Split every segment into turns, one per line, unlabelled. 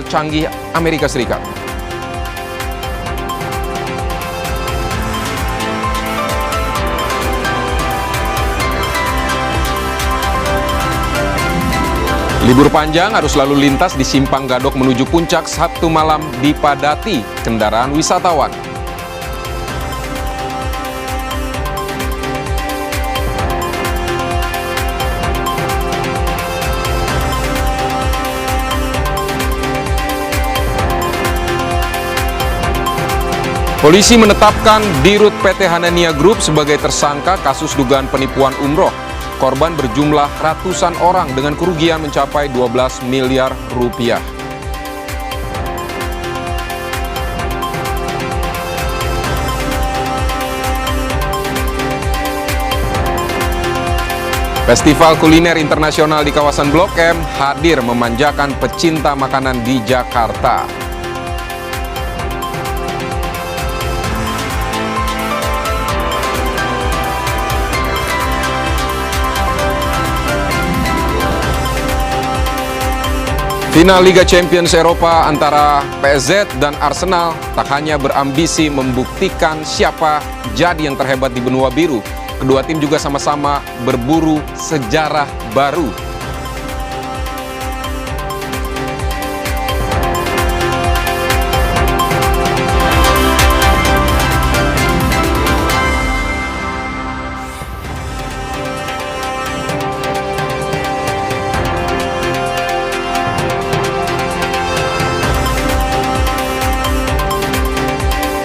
canggih Amerika Serikat. Libur panjang, arus lalu lintas di Simpang Gadok menuju Puncak Sabtu malam dipadati kendaraan wisatawan. Polisi menetapkan Dirut PT Hanania Group sebagai tersangka kasus dugaan penipuan umroh. Korban berjumlah ratusan orang dengan kerugian mencapai 12 miliar rupiah. Festival kuliner internasional di kawasan Blok M hadir memanjakan pecinta makanan di Jakarta. Final Liga Champions Eropa antara PSG dan Arsenal tak hanya berambisi membuktikan siapa jadi yang terhebat di benua biru. Kedua tim juga sama-sama berburu sejarah baru.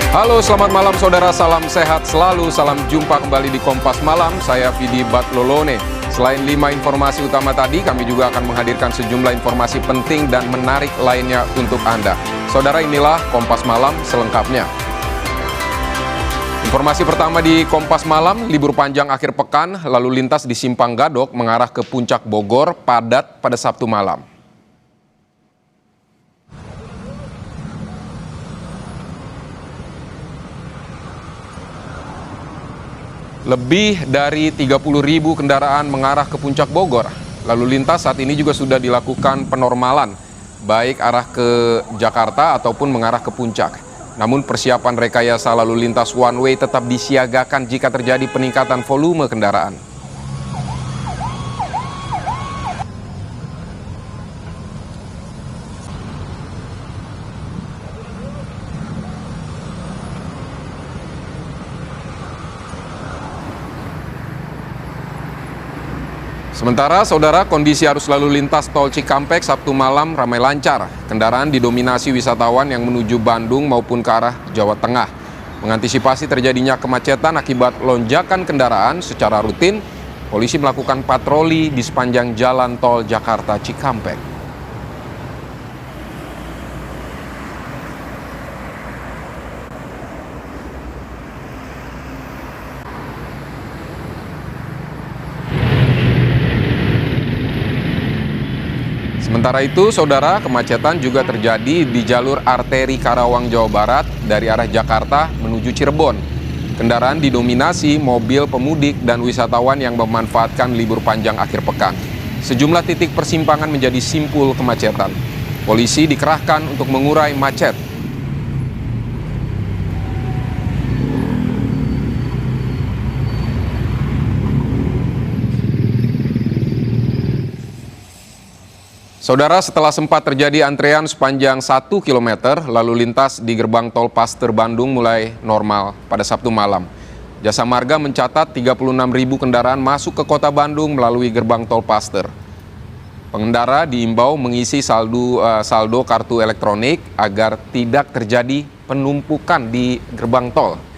Halo, selamat malam saudara, salam sehat selalu, salam jumpa kembali di Kompas Malam, saya Vidi Batlolone. Selain 5 informasi utama tadi, kami juga akan menghadirkan sejumlah informasi penting dan menarik lainnya untuk Anda. Saudara, inilah Kompas Malam selengkapnya. Informasi pertama di Kompas Malam, libur panjang akhir pekan, lalu lintas di Simpang Gadok mengarah ke Puncak Bogor padat pada Sabtu malam. Lebih dari 30.000 kendaraan mengarah ke Puncak Bogor. Lalu lintas saat ini juga sudah dilakukan penormalan, baik arah ke Jakarta ataupun mengarah ke Puncak. Namun persiapan rekayasa lalu lintas one way tetap disiagakan jika terjadi peningkatan volume kendaraan. Sementara, saudara, kondisi arus lalu lintas tol Cikampek Sabtu malam ramai lancar. Kendaraan didominasi wisatawan yang menuju Bandung maupun ke arah Jawa Tengah. Mengantisipasi terjadinya kemacetan akibat lonjakan kendaraan secara rutin, polisi melakukan patroli di sepanjang jalan tol Jakarta Cikampek. Sementara itu, saudara, kemacetan juga terjadi di jalur arteri Karawang, Jawa Barat dari arah Jakarta menuju Cirebon. Kendaraan didominasi mobil pemudik dan wisatawan yang memanfaatkan libur panjang akhir pekan. Sejumlah titik persimpangan menjadi simpul kemacetan. Polisi dikerahkan untuk mengurai macet. Saudara, setelah sempat terjadi antrean sepanjang 1 km, lalu lintas di gerbang tol Paster Bandung mulai normal pada Sabtu malam. Jasa Marga mencatat 36.000 kendaraan masuk ke kota Bandung melalui gerbang tol Paster. Pengendara diimbau mengisi saldo kartu elektronik agar tidak terjadi penumpukan di gerbang tol.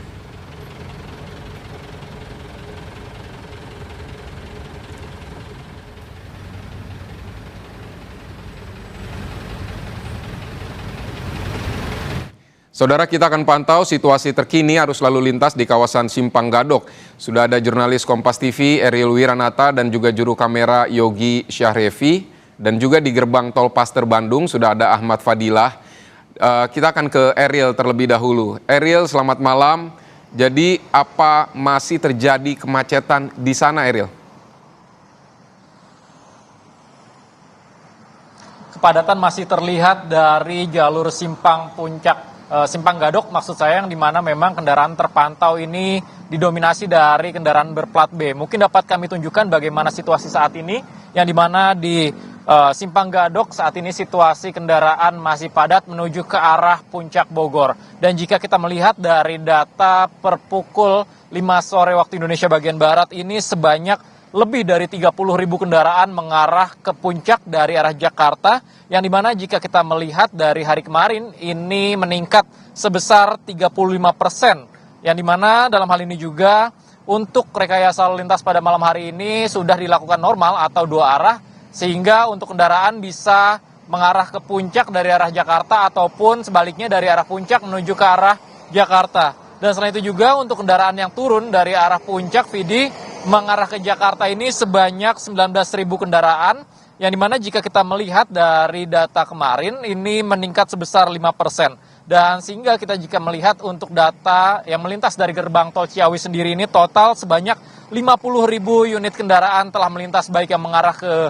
Saudara, kita akan pantau situasi terkini arus lalu lintas di kawasan Simpang Gadok. Sudah ada jurnalis Kompas TV Ariel Wiranata dan juga juru kamera Yogi Syahrevi. Dan juga di gerbang tol Paster Bandung sudah ada Ahmad Fadilah. Kita akan ke Ariel terlebih dahulu. Ariel, selamat malam. Jadi apa masih terjadi kemacetan di sana, Ariel?
kepadatan masih terlihat dari jalur simpang puncak, simpang Gadok maksud saya, yang dimana memang kendaraan terpantau ini didominasi dari kendaraan berplat B. Mungkin dapat kami tunjukkan bagaimana situasi saat ini, yang dimana di simpang Gadok saat ini situasi kendaraan masih padat menuju ke arah puncak Bogor. Dan jika kita melihat dari data per pukul 5 sore waktu Indonesia bagian Barat ini sebanyak lebih dari 30.000 kendaraan mengarah ke puncak dari arah Jakarta, yang dimana jika kita melihat dari hari kemarin ini meningkat sebesar 35%, yang dimana dalam hal ini juga untuk rekayasa lalu lintas pada malam hari ini sudah dilakukan normal atau dua arah, sehingga untuk kendaraan bisa mengarah ke puncak dari arah Jakarta ataupun sebaliknya dari arah puncak menuju ke arah Jakarta. Dan selain itu juga untuk kendaraan yang turun dari arah puncak, Vidi, mengarah ke Jakarta ini sebanyak 19.000 kendaraan, yang dimana jika kita melihat dari data kemarin ini meningkat sebesar 5%. Dan sehingga kita jika melihat untuk data yang melintas dari gerbang tol Ciawi sendiri ini total sebanyak 50.000 unit kendaraan telah melintas, baik yang mengarah ke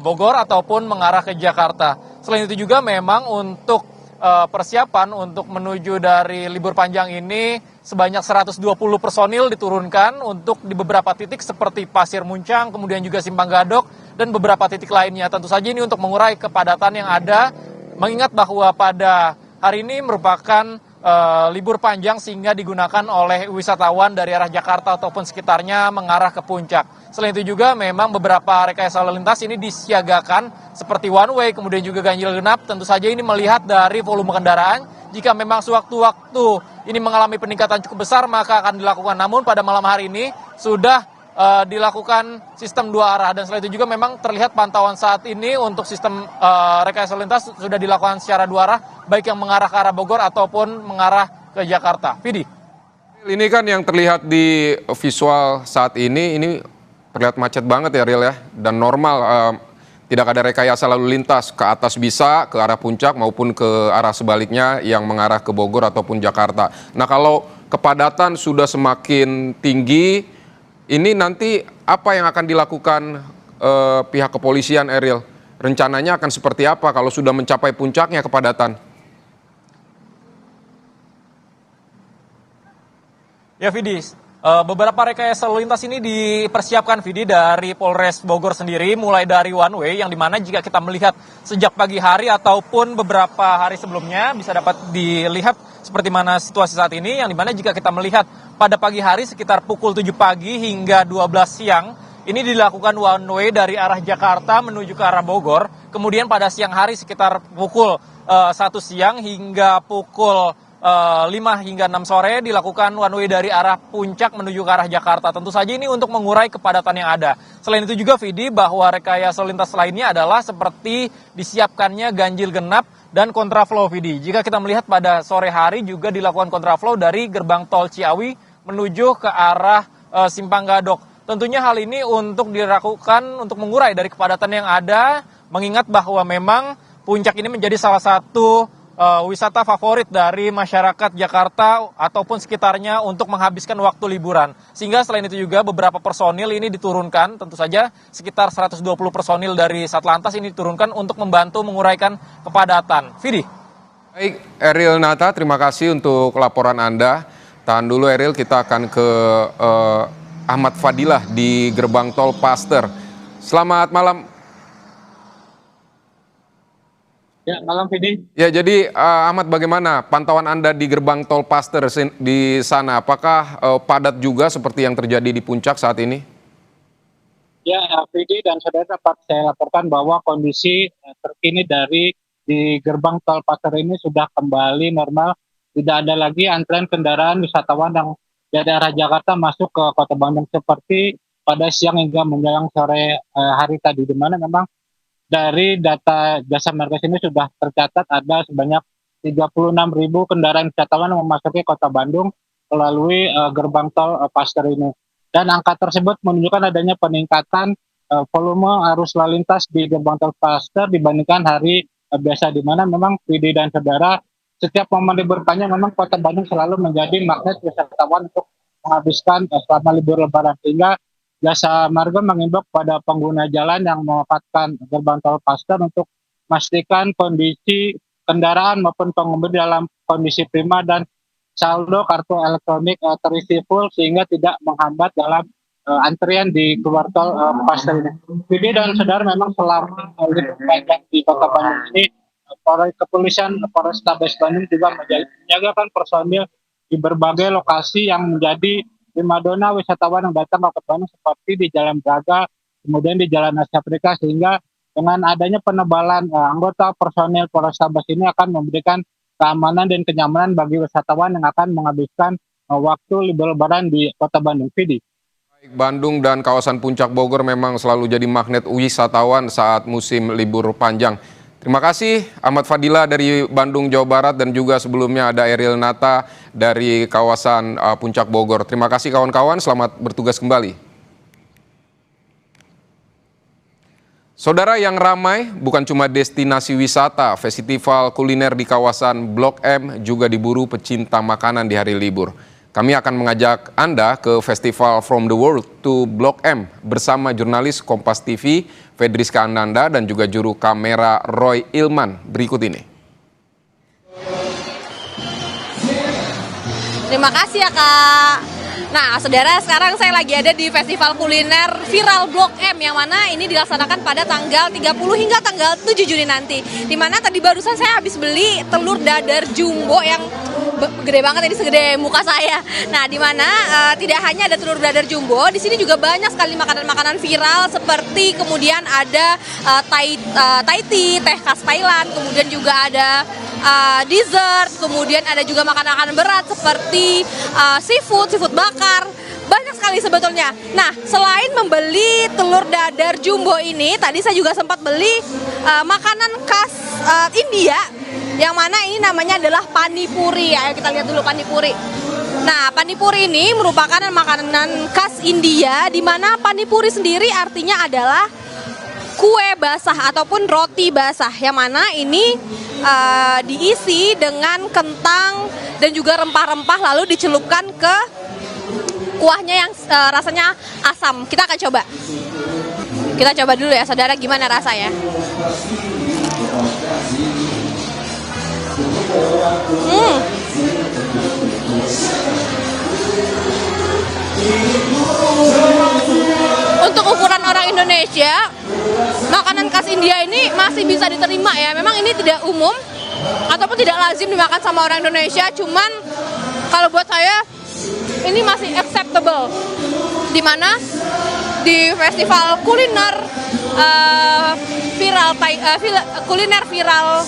Bogor ataupun mengarah ke Jakarta. Selain itu juga memang untuk persiapan untuk menuju dari libur panjang ini sebanyak 120 personil diturunkan untuk di beberapa titik seperti Pasir Muncang, kemudian juga Simpang Gadok, dan beberapa titik lainnya. Tentu saja ini untuk mengurai kepadatan yang ada, mengingat bahwa pada hari ini merupakan libur panjang sehingga digunakan oleh wisatawan dari arah Jakarta ataupun sekitarnya mengarah ke puncak. Selain itu juga memang beberapa rekayasa lalu lintas ini disiagakan seperti one way, kemudian juga ganjil genap. Tentu saja ini melihat dari volume kendaraan. Jika memang sewaktu-waktu ini mengalami peningkatan cukup besar, maka akan dilakukan. Namun pada malam hari ini sudah dilakukan sistem dua arah. Dan selain itu juga memang terlihat pantauan saat ini untuk sistem rekayasa lalu lintas sudah dilakukan secara dua arah, baik yang mengarah ke arah Bogor ataupun mengarah ke Jakarta. Vidi.
Ini kan yang terlihat di visual saat ini terlihat macet banget ya, Ril ya, dan normal, tidak ada rekayasa lalu lintas ke atas bisa ke arah puncak maupun ke arah sebaliknya yang mengarah ke Bogor ataupun Jakarta. Nah, kalau kepadatan sudah semakin tinggi, ini nanti apa yang akan dilakukan pihak kepolisian, Eril? Rencananya akan seperti apa kalau sudah mencapai puncaknya kepadatan?
Ya, Vidi, beberapa rekayasa lalu lintas ini dipersiapkan, Vidi, dari Polres Bogor sendiri, mulai dari one way, yang dimana jika kita melihat sejak pagi hari ataupun beberapa hari sebelumnya bisa dapat dilihat seperti mana situasi saat ini, yang dimana jika kita melihat pada pagi hari sekitar pukul 7 pagi hingga 12 siang, ini dilakukan one way dari arah Jakarta menuju ke arah Bogor. Kemudian pada siang hari sekitar pukul 1 siang hingga pukul 5 hingga 6 sore dilakukan one way dari arah puncak menuju ke arah Jakarta. Tentu saja ini untuk mengurai kepadatan yang ada. Selain itu juga, Vidi, bahwa rekayasa lalu lintas lainnya adalah seperti disiapkannya ganjil genap dan kontraflow, Vidi. Jika kita melihat pada sore hari juga dilakukan kontraflow dari gerbang tol Ciawi menuju ke arah Simpang Gadok. Tentunya hal ini untuk dilakukan untuk mengurai dari kepadatan yang ada, mengingat bahwa memang puncak ini menjadi salah satu wisata favorit dari masyarakat Jakarta ataupun sekitarnya untuk menghabiskan waktu liburan. Sehingga selain itu juga beberapa personil ini diturunkan, tentu saja sekitar 120 personil dari Satlantas ini diturunkan untuk membantu menguraikan kepadatan. Vidi.
Baik, Eril Nata, terima kasih untuk laporan Anda. Tahan dulu, Eril, kita akan ke Ahmad Fadilah di gerbang tol Paster. Selamat malam.
Ya, malam Vidi.
Ya, jadi Ahmad, bagaimana pantauan Anda di gerbang tol Paster di sana? Apakah padat juga seperti yang terjadi di puncak saat ini?
Ya, Vidi dan saudara, dapat saya laporkan bahwa kondisi terkini di gerbang tol Paster ini sudah kembali normal. Tidak ada lagi antrean kendaraan wisatawan yang dari arah Jakarta masuk ke Kota Bandung seperti pada siang hingga menjelang sore hari tadi, di mana memang dari data Jasa Marga ini sudah tercatat ada sebanyak 36.000 kendaraan wisatawan yang memasuki Kota Bandung melalui gerbang tol Paster ini. Dan angka tersebut menunjukkan adanya peningkatan volume arus lalu lintas di gerbang tol Paster dibandingkan hari biasa, di mana memang PD dan saudara setiap momen libur panjang memang Kota Bandung selalu menjadi magnet wisatawan untuk menghabiskan selama libur Lebaran, sehingga Jasa Marga mengimbau pada pengguna jalan yang memanfaatkan gerbang tol Paster untuk memastikan kondisi kendaraan maupun pengemudi dalam kondisi prima dan saldo kartu elektronik terisi full sehingga tidak menghambat dalam antrian di keluar tol Paster ini. Jadi dan saudara memang selama libur panjang di Kota Bandung ini kepolisian Polrestabes Bandung juga menjagakan personil di berbagai lokasi yang menjadi primadona wisatawan yang datang ke Bandung seperti di Jalan Braga, kemudian di Jalan Asia Afrika, sehingga dengan adanya penebalan anggota personil Polrestabes ini akan memberikan keamanan dan kenyamanan bagi wisatawan yang akan menghabiskan waktu libur lebaran di Kota Bandung. Vidi.
Baik, Bandung dan kawasan Puncak Bogor memang selalu jadi magnet wisatawan saat musim libur panjang. Terima kasih Ahmad Fadila dari Bandung, Jawa Barat, dan juga sebelumnya ada Eril Nata dari kawasan Puncak Bogor. Terima kasih kawan-kawan, selamat bertugas kembali. Saudara, yang ramai bukan cuma destinasi wisata, festival kuliner di kawasan Blok M juga diburu pecinta makanan di hari libur. Kami akan mengajak Anda ke Festival From the World to Blok M bersama jurnalis Kompas TV, Fedriska Ananda, dan juga juru kamera Roy Ilman. Berikut ini.
Terima kasih ya Kak. Nah saudara, sekarang saya lagi ada di Festival Kuliner Viral Blok M yang mana ini dilaksanakan pada tanggal 30 hingga tanggal 7 Juni nanti. Dimana tadi barusan saya habis beli telur dadar jumbo yang gede banget, ini segede muka saya. Nah, di mana tidak hanya ada telur dadar jumbo, di sini juga banyak sekali makanan-makanan viral seperti kemudian ada Thai tea, teh khas Thailand, kemudian juga ada dessert, kemudian ada juga makanan-makanan berat seperti seafood bakar. Banyak sekali sebetulnya. Nah, selain membeli telur dadar jumbo ini, tadi saya juga sempat beli makanan khas India, yang mana ini namanya adalah panipuri. Ayo kita lihat dulu panipuri. Nah, panipuri ini merupakan makanan khas India, di mana panipuri sendiri artinya adalah kue basah ataupun roti basah, yang mana ini diisi dengan kentang dan juga rempah-rempah lalu dicelupkan ke kuahnya yang rasanya asam. Kita akan coba. Kita coba dulu ya saudara, gimana rasanya. Untuk ukuran orang Indonesia, makanan khas India ini masih bisa diterima ya. Memang ini tidak umum ataupun tidak lazim dimakan sama orang Indonesia, cuman kalau buat saya ini masih acceptable. Dimana di festival kuliner kuliner viral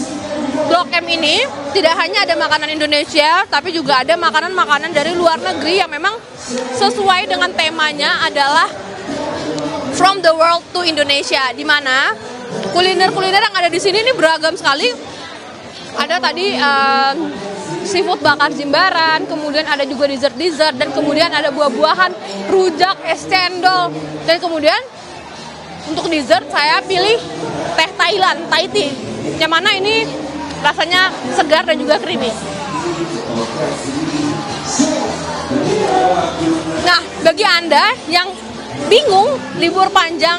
Blok M ini tidak hanya ada makanan Indonesia, tapi juga ada makanan-makanan dari luar negeri yang memang sesuai dengan temanya adalah From the World to Indonesia, di mana kuliner-kuliner yang ada di sini ini beragam sekali. Ada tadi seafood bakar Jimbaran, kemudian ada juga dessert-dessert, dan kemudian ada buah-buahan, rujak, es cendol, dan kemudian untuk dessert saya pilih teh Thailand, Thai tea, yang mana ini rasanya segar dan juga creamy. Nah, bagi Anda yang bingung libur panjang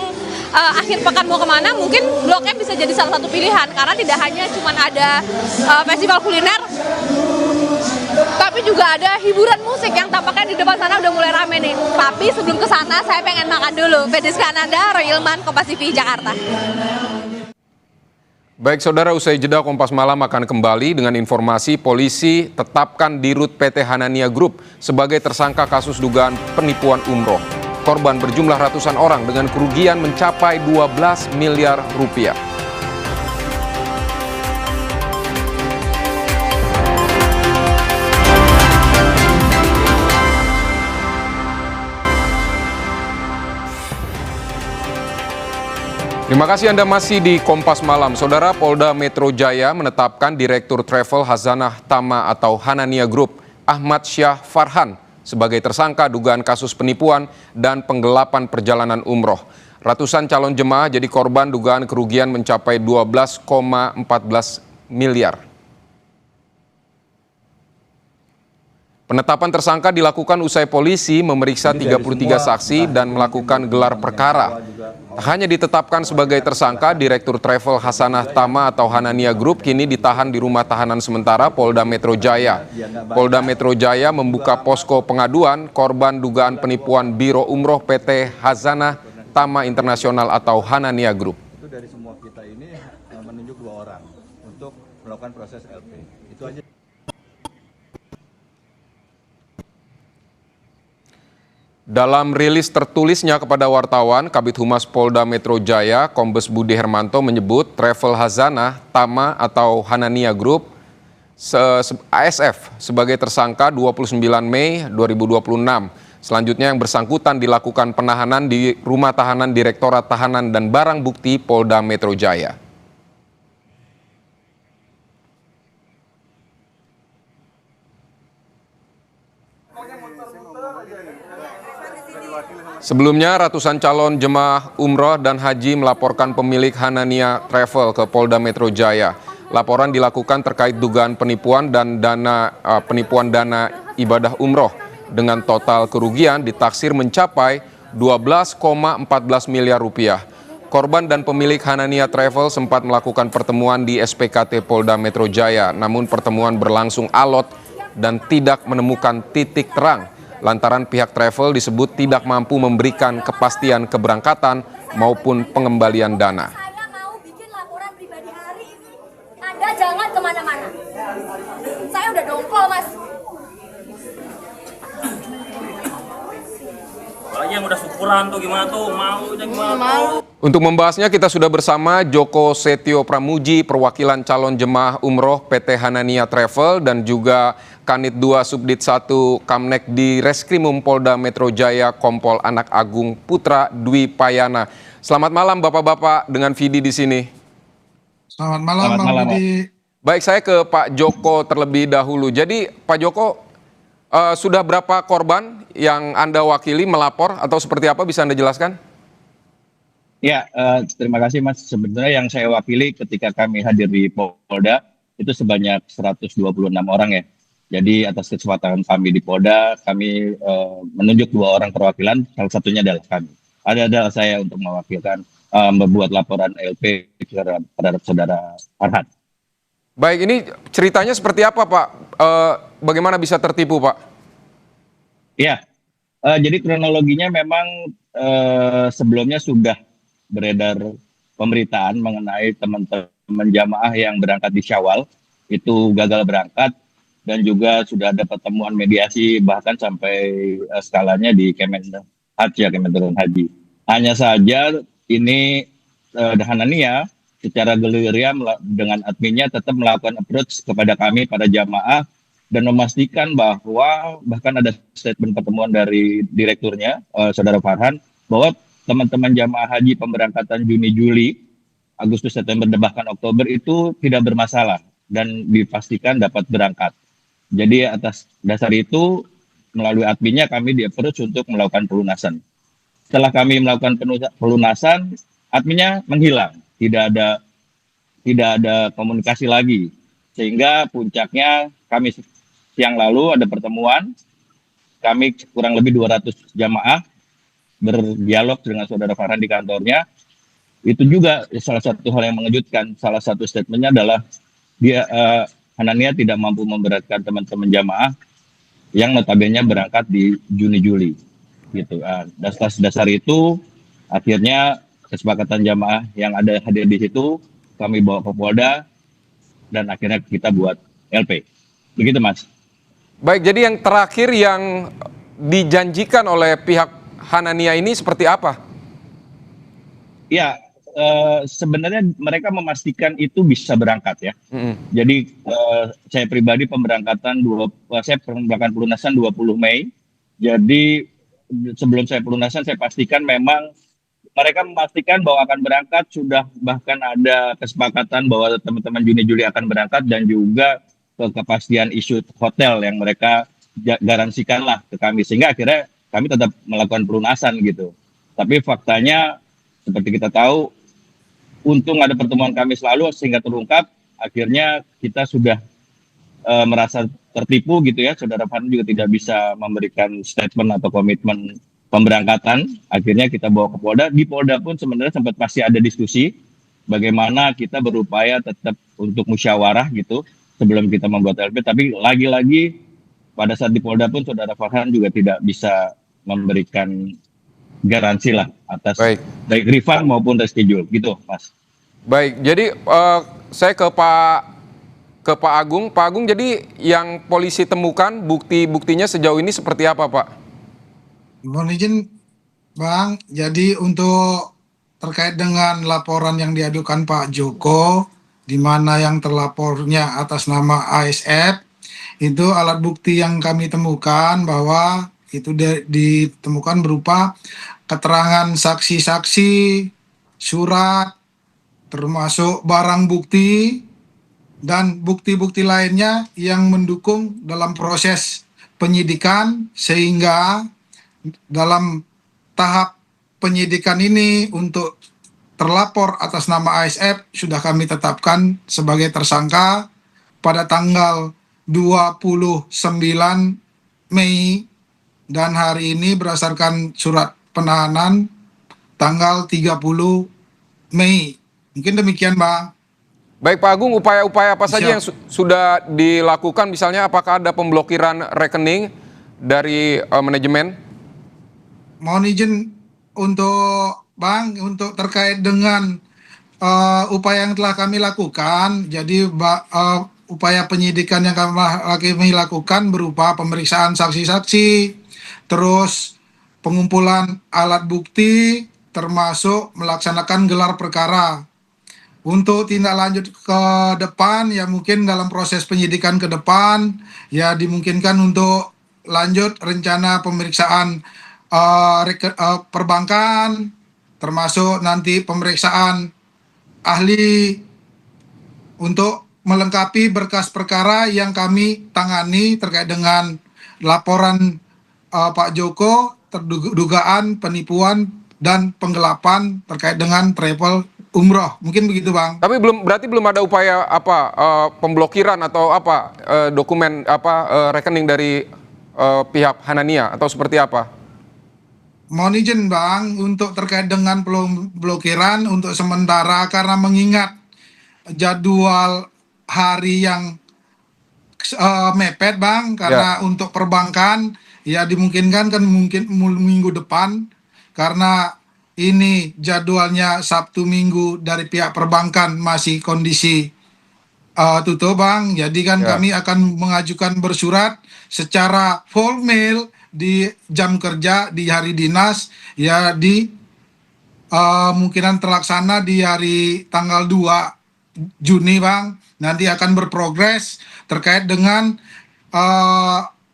akhir pekan mau kemana, mungkin Blok M bisa jadi salah satu pilihan, karena tidak hanya cuma ada festival kuliner, tapi juga ada hiburan musik yang tampaknya di depan sana udah mulai rame nih. Tapi sebelum ke sana saya pengen makan dulu. Fedriska Ananda, Roy Ilman, Kompas TV, Jakarta.
Baik saudara, usai jeda Kompas Malam akan kembali dengan informasi polisi tetapkan Dirut PT Hanania Group sebagai tersangka kasus dugaan penipuan umroh. Korban berjumlah ratusan orang dengan kerugian mencapai 12 miliar rupiah. Terima kasih Anda masih di Kompas Malam. Saudara, Polda Metro Jaya menetapkan Direktur Travel Hazanah Tama atau Hanania Group, Ahmad Syah Farhan, sebagai tersangka dugaan kasus penipuan dan penggelapan perjalanan umroh. Ratusan calon jemaah jadi korban dugaan kerugian mencapai 12,14 miliar. Penetapan tersangka dilakukan usai polisi memeriksa 33 saksi dan melakukan gelar perkara. Tak hanya ditetapkan sebagai tersangka, Direktur Travel Hasanah Tama atau Hanania Group kini ditahan di rumah tahanan sementara Polda Metro Jaya. Polda Metro Jaya membuka posko pengaduan korban dugaan penipuan Biro Umroh PT Hasanah Tama Internasional atau Hanania Group.
Itu dari semua kita ini menunjuk 2 orang untuk melakukan proses LP. Itu aja.
Dalam rilis tertulisnya kepada wartawan, Kabid Humas Polda Metro Jaya, Kombes Budi Hermanto menyebut Travel Hasanah Tama atau Hanania Group ASF sebagai tersangka 29 Mei 2026. Selanjutnya yang bersangkutan dilakukan penahanan di Rumah Tahanan Direktorat Tahanan dan Barang Bukti Polda Metro Jaya. Sebelumnya, ratusan calon jemaah umroh dan haji melaporkan pemilik Hanania Travel ke Polda Metro Jaya. Laporan dilakukan terkait dugaan penipuan dan penipuan dana ibadah umroh dengan total kerugian ditaksir mencapai 12,14 miliar rupiah. Korban dan pemilik Hanania Travel sempat melakukan pertemuan di SPKT Polda Metro Jaya, namun pertemuan berlangsung alot dan tidak menemukan titik terang. Lantaran pihak travel disebut tidak mampu memberikan kepastian keberangkatan maupun pengembalian dana.
Saya mau bikin laporan pribadi hari ini. Anda jangan kemana-mana. Saya udah dongkol, Mas.
Apalagi yang udah syukuran tuh gimana tuh, maunya gimana tuh.
Untuk membahasnya kita sudah bersama Joko Setio Pramuji, perwakilan calon jemaah umroh PT Hanania Travel dan juga Kanit 2 Subdit 1 Kamnek di Reskrimum Polda Metro Jaya Kompol Anak Agung Putra Dwi Payana. Selamat malam Bapak-bapak dengan Vidi di sini.
Selamat malam Bang Vidi.
Baik, saya ke Pak Joko terlebih dahulu. Jadi Pak Joko, sudah berapa korban yang Anda wakili melapor atau seperti apa, bisa Anda jelaskan?
Ya, terima kasih Mas. Sebenarnya yang saya wakili ketika kami hadir di Polda itu sebanyak 126 orang ya. Jadi atas kesempatan kami di Polda, kami menunjuk 2 orang perwakilan, salah satunya adalah kami. Adalah saya untuk mewakilkan membuat laporan LP terhadap saudara Farhan.
Baik, ini ceritanya seperti apa Pak? Bagaimana bisa tertipu Pak?
Ya, jadi kronologinya memang sebelumnya sudah beredar pemberitaan mengenai teman-teman jamaah yang berangkat di Syawal, itu gagal berangkat, dan juga sudah ada pertemuan mediasi bahkan sampai skalanya di Kementerian Haji. Hanya saja ini Hanania secara gerilya dengan adminnya tetap melakukan approach kepada kami para jamaah dan memastikan bahwa bahkan ada statement pertemuan dari direkturnya saudara Farhan bahwa teman-teman jamaah haji pemberangkatan Juni, Juli, Agustus, September, bahkan Oktober itu tidak bermasalah dan dipastikan dapat berangkat. Jadi atas dasar itu melalui adminnya kami di-approach untuk melakukan pelunasan. Setelah kami melakukan pelunasan, adminnya menghilang, tidak ada komunikasi lagi. Sehingga puncaknya kami siang lalu ada pertemuan, kami kurang lebih 200 jamaah berdialog dengan saudara Farhan di kantornya. Itu juga salah satu hal yang mengejutkan. Salah satu statementnya adalah dia Hanania tidak mampu memberatkan teman-teman jamaah yang notabene berangkat di Juni-Juli gitu. Dan atas dasar itu akhirnya kesepakatan jamaah yang ada hadir di situ kami bawa ke Polda dan akhirnya kita buat LP. Begitu Mas.
Baik, jadi yang terakhir yang dijanjikan oleh pihak Hanania ini seperti apa?
Ya, sebenarnya mereka memastikan itu bisa berangkat ya. Jadi saya pribadi saya pemberangkatan pelunasan 20 Mei. Jadi sebelum saya pelunasan saya pastikan memang mereka memastikan bahwa akan berangkat, sudah bahkan ada kesepakatan bahwa teman-teman Juni-Juli akan berangkat dan juga kepastian isu hotel yang mereka garansikan lah ke kami, sehingga akhirnya kami tetap melakukan pelunasan gitu. Tapi faktanya seperti kita tahu, untung ada pertemuan kami selalu sehingga terungkap, akhirnya kita sudah merasa tertipu gitu ya, Saudara Farhan juga tidak bisa memberikan statement atau komitmen pemberangkatan. Akhirnya kita bawa ke Polda. Di Polda pun sebenarnya sempat masih ada diskusi bagaimana kita berupaya tetap untuk musyawarah gitu sebelum kita membuat LP. Tapi lagi-lagi pada saat di Polda pun Saudara Farhan juga tidak bisa memberikan garansi lah atas baik refund maupun reschedule gitu, Mas.
Baik, jadi saya ke Pak Agung. Pak Agung, jadi yang polisi temukan bukti-buktinya sejauh ini seperti apa, Pak?
Mohon izin, Bang. Jadi untuk terkait dengan laporan yang diadukan Pak Joko, di mana yang terlapornya atas nama ASF, itu alat bukti yang kami temukan bahwa itu ditemukan berupa keterangan saksi-saksi, surat, termasuk barang bukti, dan bukti-bukti lainnya yang mendukung dalam proses penyidikan, sehingga dalam tahap penyidikan ini untuk terlapor atas nama ASF sudah kami tetapkan sebagai tersangka pada tanggal 29 Mei dan hari ini berdasarkan surat penahanan tanggal 30 Mei. Mungkin demikian, Bang.
Baik, Pak Agung, upaya-upaya apa saja yang sudah dilakukan? Misalnya apakah ada pemblokiran rekening dari manajemen?
Mohon izin untuk Bang, untuk terkait dengan upaya yang telah kami lakukan. Jadi upaya penyidikan yang kami lakukan berupa pemeriksaan saksi-saksi, terus pengumpulan alat bukti, termasuk melaksanakan gelar perkara. Untuk tindak lanjut ke depan, ya mungkin dalam proses penyidikan ke depan, ya dimungkinkan untuk lanjut rencana pemeriksaan perbankan, termasuk nanti pemeriksaan ahli untuk melengkapi berkas perkara yang kami tangani terkait dengan laporan Pak Joko dugaan penipuan dan penggelapan terkait dengan travel umroh. Mungkin begitu, Bang.
Tapi berarti belum ada upaya pemblokiran atau dokumen rekening dari pihak Hanania atau seperti apa?
Mohon izin, Bang, untuk terkait dengan pemblokiran untuk sementara karena mengingat jadwal hari yang mepet, Bang, karena untuk perbankan ya dimungkinkan kan mungkin minggu depan karena ini jadwalnya Sabtu Minggu dari pihak perbankan masih kondisi tutup, Bang. Jadi kan kami akan mengajukan bersurat secara formal di jam kerja di hari dinas ya di mungkinan terlaksana di hari tanggal 2 Juni, Bang. Nanti akan berprogres terkait dengan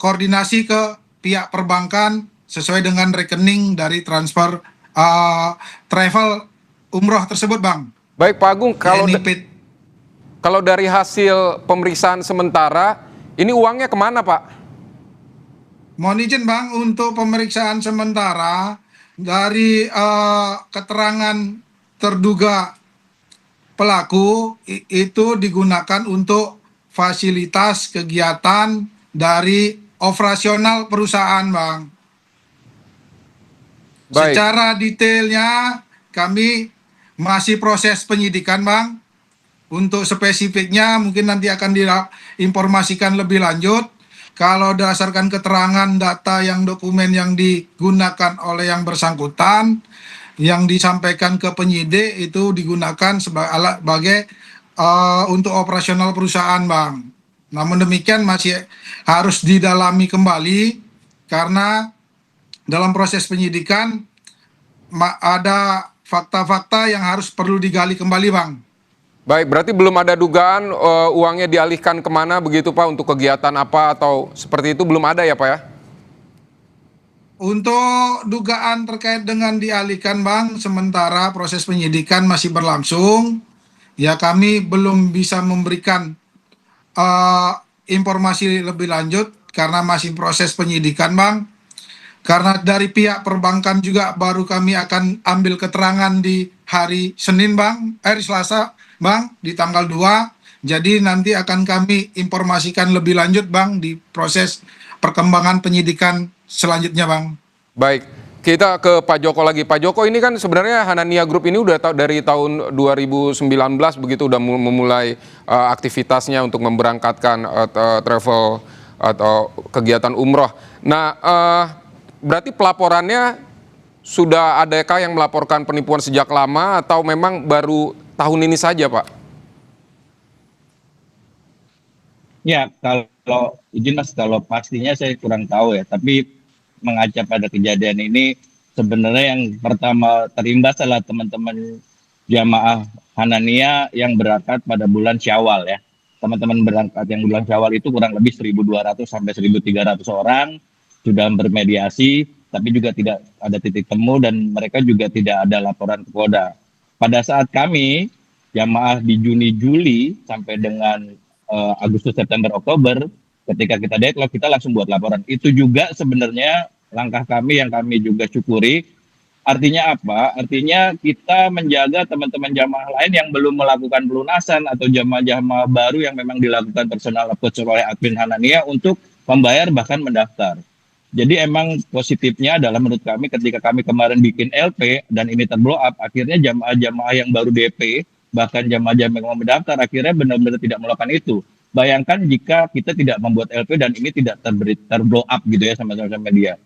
koordinasi ke pihak perbankan sesuai dengan rekening dari transfer travel umroh tersebut, Bang.
Baik, Pak Agung, kalau dari hasil pemeriksaan sementara, ini uangnya kemana, Pak?
Mohon izin, Bang, untuk pemeriksaan sementara dari keterangan terduga pelaku itu digunakan untuk fasilitas kegiatan dari operasional perusahaan, Bang. Baik. Secara detailnya kami masih proses penyidikan, Bang. Untuk spesifiknya mungkin nanti akan diinformasikan lebih lanjut. Kalau berdasarkan keterangan data yang dokumen yang digunakan oleh yang bersangkutan, yang disampaikan ke penyidik itu digunakan sebagai untuk operasional perusahaan, Bang. Namun demikian masih harus didalami kembali karena dalam proses penyidikan ada fakta-fakta yang harus perlu digali kembali, Bang.
Baik, berarti belum ada dugaan uangnya dialihkan kemana begitu, Pak, untuk kegiatan apa atau seperti itu belum ada ya, Pak ya?
Untuk dugaan terkait dengan dialihkan, Bang, sementara proses penyidikan masih berlangsung. Ya kami belum bisa memberikan informasi lebih lanjut karena masih proses penyidikan, Bang. Karena dari pihak perbankan juga baru kami akan ambil keterangan di hari Senin, Bang, hari Selasa, Bang, di tanggal 2. Jadi nanti akan kami informasikan lebih lanjut Bang di proses perkembangan penyidikan selanjutnya Bang.
Baik, kita ke Pak Joko lagi. Pak Joko, ini kan sebenarnya Hanania Group ini udah dari tahun 2019 begitu udah memulai aktivitasnya untuk memberangkatkan travel atau kegiatan umroh. Nah, berarti pelaporannya sudah adakah yang melaporkan penipuan sejak lama atau memang baru tahun ini saja, Pak?
Ya, kalau izin Mas, kalau pastinya saya kurang tahu ya. Tapi mengaca pada kejadian ini, sebenarnya yang pertama terimbas adalah teman-teman jamaah Hanania yang berangkat pada bulan Syawal ya. Teman-teman berangkat yang bulan Syawal itu kurang lebih 1.200 sampai 1.300 orang sudah bermediasi, tapi juga tidak ada titik temu dan mereka juga tidak ada laporan ke Polda. Pada saat kami jamaah di Juni-Juli sampai dengan Agustus, September, Oktober, ketika kita deadlock kita langsung buat laporan. Itu juga sebenarnya langkah kami yang kami juga syukuri. Artinya apa? Artinya kita menjaga teman-teman jamaah lain yang belum melakukan pelunasan atau jamaah-jamaah baru yang memang dilakukan personal approach oleh admin Hanania untuk membayar bahkan mendaftar. Jadi emang positifnya adalah menurut kami ketika kami kemarin bikin LP dan ini terblow up, akhirnya jamaah-jamaah yang baru DP bahkan jamaah-jamaah yang mau mendaftar akhirnya benar-benar tidak melakukan itu. Bayangkan jika kita tidak membuat LP dan ini tidak terblow up gitu ya sama sosial media.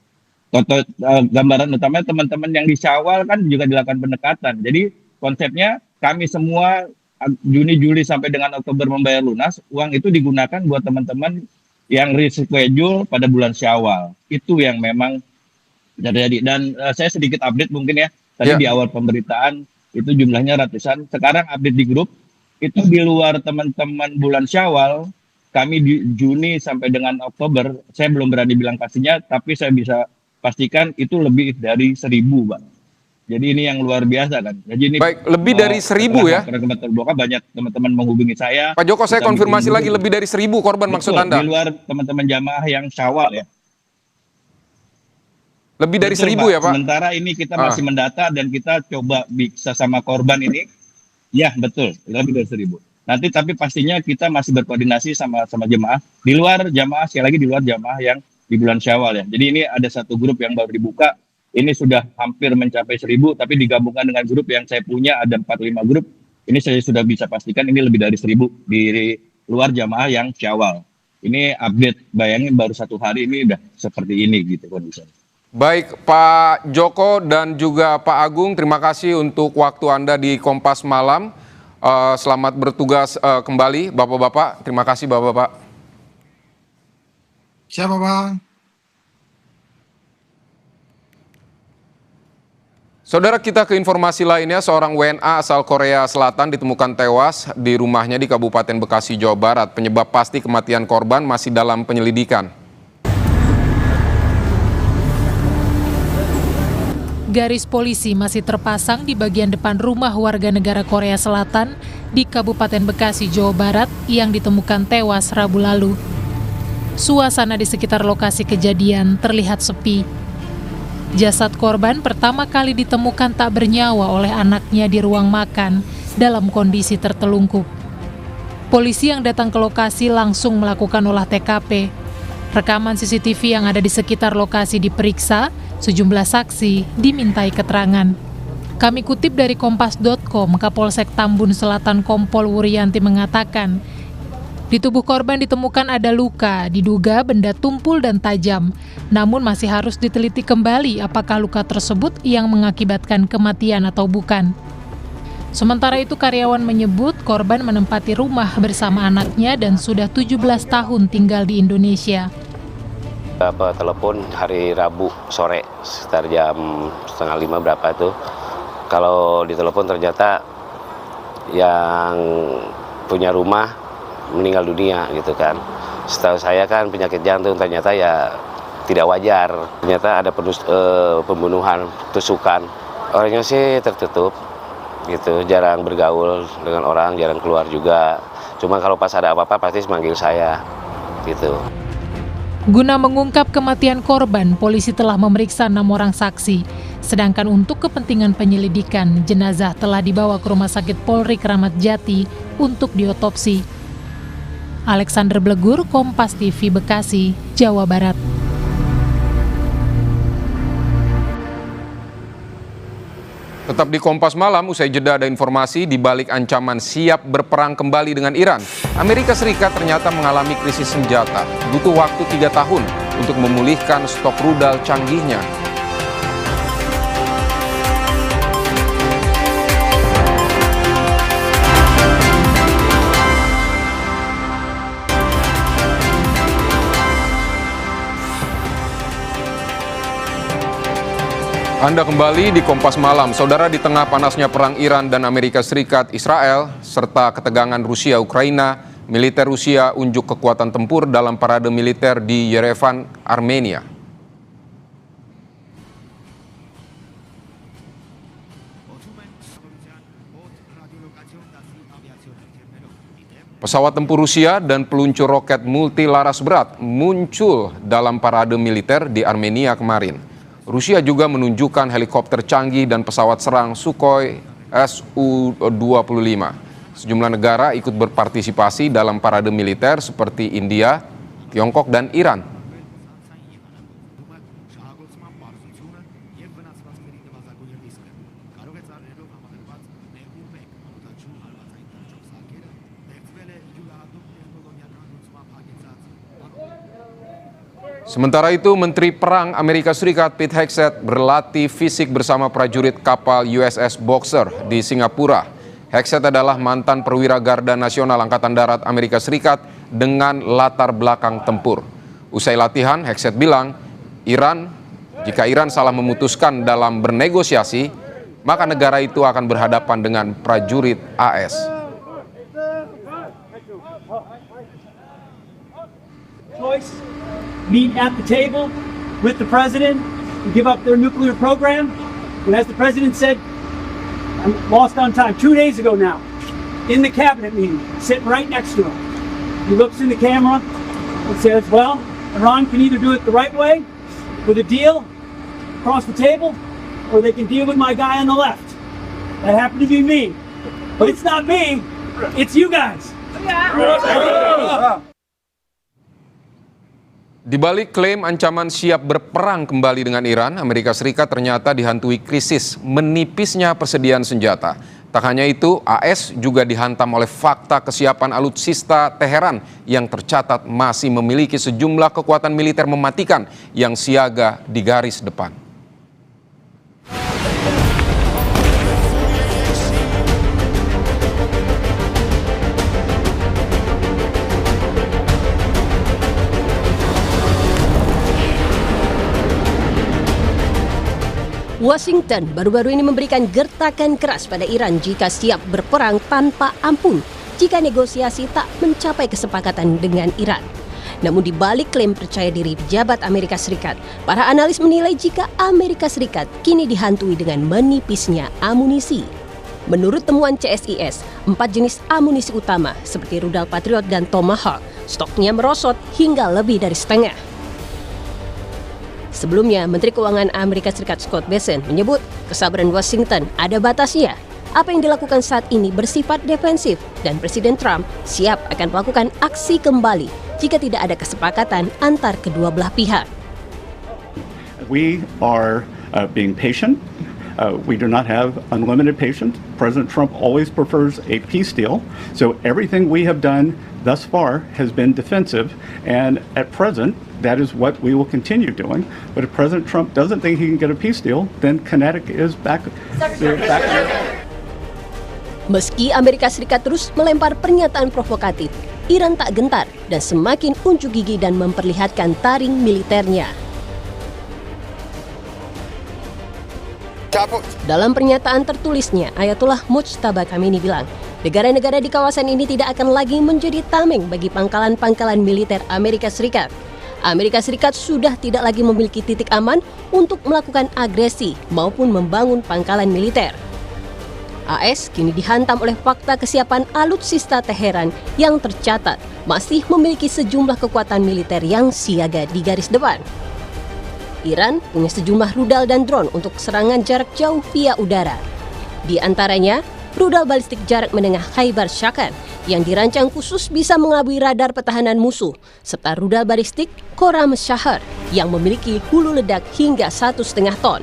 Gambaran utamanya teman-teman yang di Syawal kan juga dilakukan pendekatan. Jadi konsepnya kami semua Juni, Juli sampai dengan Oktober membayar lunas, uang itu digunakan buat teman-teman yang reschedule pada bulan Syawal. Itu yang memang terjadi. Dan saya sedikit update mungkin ya. Tadi di awal pemberitaan itu jumlahnya ratusan. Sekarang update di grup, itu di luar teman-teman bulan Syawal, kami di Juni sampai dengan Oktober, saya belum berani bilang pastinya, tapi saya bisa pastikan itu lebih dari 1.000, Bang. Jadi ini yang luar biasa kan. Jadi ini
baik, lebih dari 1.000 ya?
Banyak teman-teman menghubungi saya.
Pak Joko, saya konfirmasi lagi, lebih dari 1.000 korban. Betul, maksud Anda?
Di luar teman-teman jamaah yang Syawal ya.
Lebih dari 1.000 ya Pak?
Sementara ini kita masih mendata dan kita coba bisa sama korban ini. Ya betul, lebih dari 1.000. Nanti tapi pastinya kita masih berkoordinasi sama jemaah. Di luar jamaah, sekali lagi di luar jamaah yang di bulan Syawal ya. Jadi ini ada satu grup yang baru dibuka. Ini sudah hampir mencapai 1.000, tapi digabungkan dengan grup yang saya punya ada 4-5 grup. Ini saya sudah bisa pastikan ini lebih dari 1.000 di luar jamaah yang Syawal. Ini update, bayangin baru 1 hari ini udah seperti ini gitu kondisinya.
Baik Pak Joko dan juga Pak Agung, terima kasih untuk waktu Anda di Kompas Malam. Selamat bertugas kembali Bapak-Bapak. Terima kasih Bapak-Bapak.
Siapa Bang?
Saudara, kita ke informasi lainnya. Seorang WNA asal Korea Selatan ditemukan tewas di rumahnya di Kabupaten Bekasi, Jawa Barat. Penyebab pasti kematian korban masih dalam penyelidikan.
Garis polisi masih terpasang di bagian depan rumah warga negara Korea Selatan di Kabupaten Bekasi, Jawa Barat yang ditemukan tewas Rabu lalu. Suasana di sekitar lokasi kejadian terlihat sepi. Jasad korban pertama kali ditemukan tak bernyawa oleh anaknya di ruang makan dalam kondisi tertelungkup. Polisi yang datang ke lokasi langsung melakukan olah TKP. Rekaman CCTV yang ada di sekitar lokasi diperiksa, sejumlah saksi dimintai keterangan. Kami kutip dari Kompas.com, Kapolsek Tambun Selatan Kompol Wuryanti mengatakan, di tubuh korban ditemukan ada luka, diduga benda tumpul dan tajam, namun masih harus diteliti kembali apakah luka tersebut yang mengakibatkan kematian atau bukan. Sementara itu karyawan menyebut korban menempati rumah bersama anaknya dan sudah 17 tahun tinggal di Indonesia.
Telepon hari Rabu sore sekitar jam 4:30 berapa itu, kalau ditelepon ternyata yang punya rumah meninggal dunia gitu kan. Setahu saya kan penyakit jantung, ternyata ya tidak wajar. Ternyata ada pembunuhan, tusukan. Orangnya sih tertutup gitu, jarang bergaul dengan orang, jarang keluar juga. Cuma kalau pas ada apa-apa pasti manggil saya gitu.
Guna mengungkap kematian korban, polisi telah memeriksa 6 orang saksi. Sedangkan untuk kepentingan penyelidikan, jenazah telah dibawa ke Rumah Sakit Polri Kramat Jati untuk diotopsi. Alexander Blegur, Kompas TV Bekasi, Jawa Barat.
Tetap di Kompas Malam, usai jeda ada informasi di balik ancaman siap berperang kembali dengan Iran. Amerika Serikat ternyata mengalami krisis senjata. Butuh waktu 3 tahun untuk memulihkan stok rudal canggihnya. Anda kembali di Kompas Malam. Saudara, di tengah panasnya perang Iran dan Amerika Serikat Israel, serta ketegangan Rusia-Ukraina, militer Rusia unjuk kekuatan tempur dalam parade militer di Yerevan, Armenia. Pesawat tempur Rusia dan peluncur roket multilaras berat muncul dalam parade militer di Armenia kemarin. Rusia juga menunjukkan helikopter canggih dan pesawat serang Sukhoi Su-25. Sejumlah negara ikut berpartisipasi dalam parade militer seperti India, Tiongkok, dan Iran. Sementara itu, Menteri Perang Amerika Serikat Pete Hegseth berlatih fisik bersama prajurit kapal USS Boxer di Singapura. Hegseth adalah mantan perwira Garda Nasional Angkatan Darat Amerika Serikat dengan latar belakang tempur. Usai latihan, Hegseth bilang, jika Iran salah memutuskan dalam bernegosiasi, maka negara itu akan berhadapan dengan prajurit AS.
Meet at the table with the president and give up their nuclear program. And as the president said, I'm lost on time, 2 days ago now, in the cabinet meeting, sitting right next to him. He looks in the camera and says, well, Iran can either do it the right way, with a deal across the table, or they can deal with my guy on the left. That happened to be me. But it's not me, it's you guys.
Di balik klaim ancaman siap berperang kembali dengan Iran, Amerika Serikat ternyata dihantui krisis menipisnya persediaan senjata. Tak hanya itu, AS juga dihantam oleh fakta kesiapan alutsista Teheran yang tercatat masih memiliki sejumlah kekuatan militer mematikan yang siaga di garis depan.
Washington baru-baru ini memberikan gertakan keras pada Iran jika siap berperang tanpa ampun jika negosiasi tak mencapai kesepakatan dengan Iran. Namun di balik klaim percaya diri pejabat Amerika Serikat, para analis menilai jika Amerika Serikat kini dihantui dengan menipisnya amunisi. Menurut temuan CSIS, 4 jenis amunisi utama seperti rudal Patriot dan Tomahawk, stoknya merosot hingga lebih dari setengah. Sebelumnya, Menteri Keuangan Amerika Serikat Scott Bessent menyebut kesabaran Washington ada batasnya. Apa yang dilakukan saat ini bersifat defensif dan Presiden Trump siap akan melakukan aksi kembali jika tidak ada kesepakatan antar kedua belah pihak.
We are being patient. We do not have unlimited patience. President Trump always prefers a peace deal. So everything we have done thus far has been defensive, and at present, that is what we will continue doing. But if President Trump doesn't think he can get a peace deal, then kinetic is back.
Meski Amerika Serikat terus melempar pernyataan provokatif, Iran tak gentar dan semakin unjuk gigi dan memperlihatkan taring militernya. Dalam pernyataan tertulisnya, Ayatollah Mujtaba Khamenei bilang, negara-negara di kawasan ini tidak akan lagi menjadi tameng bagi pangkalan-pangkalan militer Amerika Serikat. Amerika Serikat sudah tidak lagi memiliki titik aman untuk melakukan agresi maupun membangun pangkalan militer. AS kini dihantam oleh fakta kesiapan alutsista Teheran yang tercatat masih memiliki sejumlah kekuatan militer yang siaga di garis depan. Iran punya sejumlah rudal dan drone untuk serangan jarak jauh via udara. Di antaranya rudal balistik jarak menengah Khaibar Shakan yang dirancang khusus bisa mengelabui radar pertahanan musuh, serta rudal balistik Khorram Shahr yang memiliki hulu ledak hingga 1,5 ton.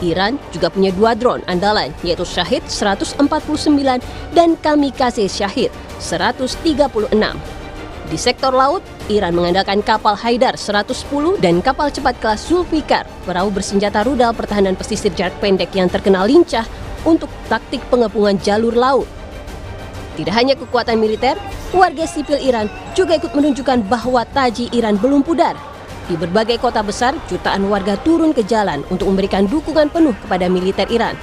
Iran juga punya 2 drone andalan, yaitu Shahid 149 dan Kamikaze Shahid 136. Di sektor laut, Iran mengandalkan kapal Haidar 110 dan kapal cepat kelas Zulfikar, perahu bersenjata rudal pertahanan pesisir jarak pendek yang terkenal lincah untuk taktik pengepungan jalur laut. Tidak hanya kekuatan militer, warga sipil Iran juga ikut menunjukkan bahwa taji Iran belum pudar. Di berbagai kota besar, jutaan warga turun ke jalan untuk memberikan dukungan penuh kepada militer Iran.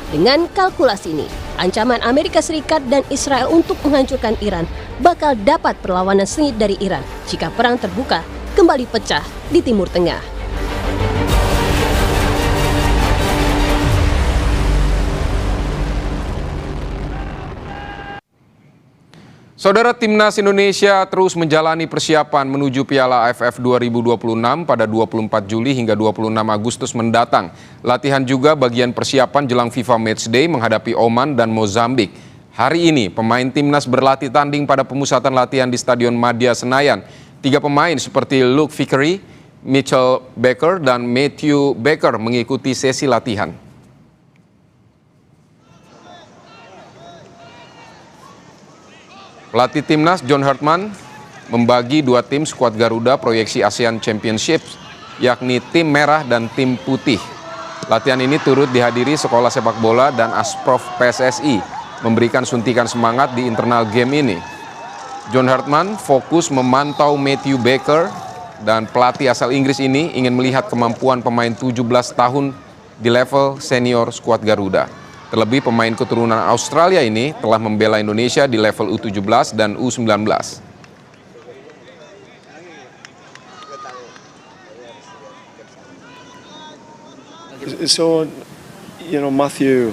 Dengan kalkulasi ini, ancaman Amerika Serikat dan Israel untuk menghancurkan Iran bakal dapat perlawanan sengit dari Iran jika perang terbuka kembali pecah di Timur Tengah.
Saudara, Timnas Indonesia terus menjalani persiapan menuju Piala AFF 2026 pada 24 Juli hingga 26 Agustus mendatang. Latihan juga bagian persiapan jelang FIFA Matchday menghadapi Oman dan Mozambik. Hari ini, pemain Timnas berlatih tanding pada pemusatan latihan di Stadion Madia Senayan. 3 pemain seperti Luke Vickery, Mitchell Baker, dan Matthew Baker mengikuti sesi latihan. Pelatih Timnas John Hartman membagi 2 tim skuad Garuda proyeksi ASEAN Championship, yakni tim merah dan tim putih. Latihan ini turut dihadiri sekolah sepak bola dan Asprof PSSI, memberikan suntikan semangat di internal game ini. John Hartman fokus memantau Matthew Baker, dan pelatih asal Inggris ini ingin melihat kemampuan pemain 17 tahun di level senior skuad Garuda. Terlebih pemain keturunan Australia ini telah membela Indonesia di level U17 dan U19.
So, you know, Matthew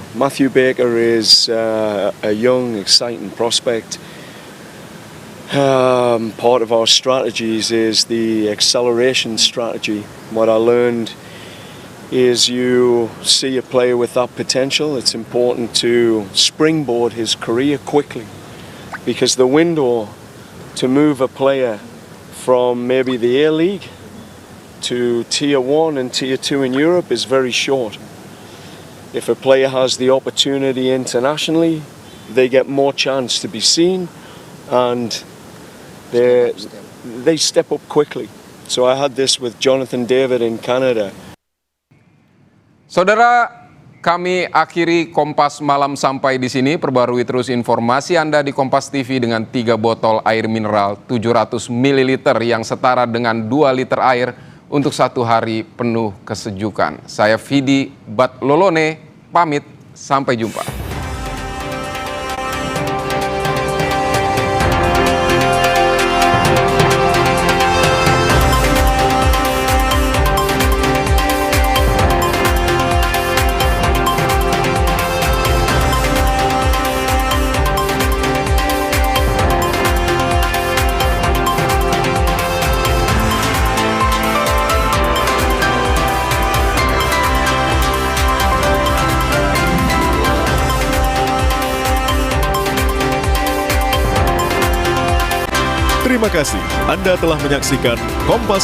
Baker is a young, exciting prospect. Part of our strategies is the acceleration strategy. What I learned is you see a player with that potential, it's important to springboard his career quickly, because the window to move a player from maybe the A-League to Tier 1 and Tier 2 in Europe is very short. If a player has the opportunity internationally, they get more chance to be seen, and they step up quickly. So I had this with Jonathan David in Canada.
Saudara, kami akhiri Kompas Malam sampai di sini. Perbarui terus informasi Anda di Kompas TV dengan 3 botol air mineral 700 ml yang setara dengan 2 liter air untuk 1 hari penuh kesejukan. Saya Vidi Batlolone, pamit, sampai jumpa.
Terima kasih Anda telah menyaksikan Kompas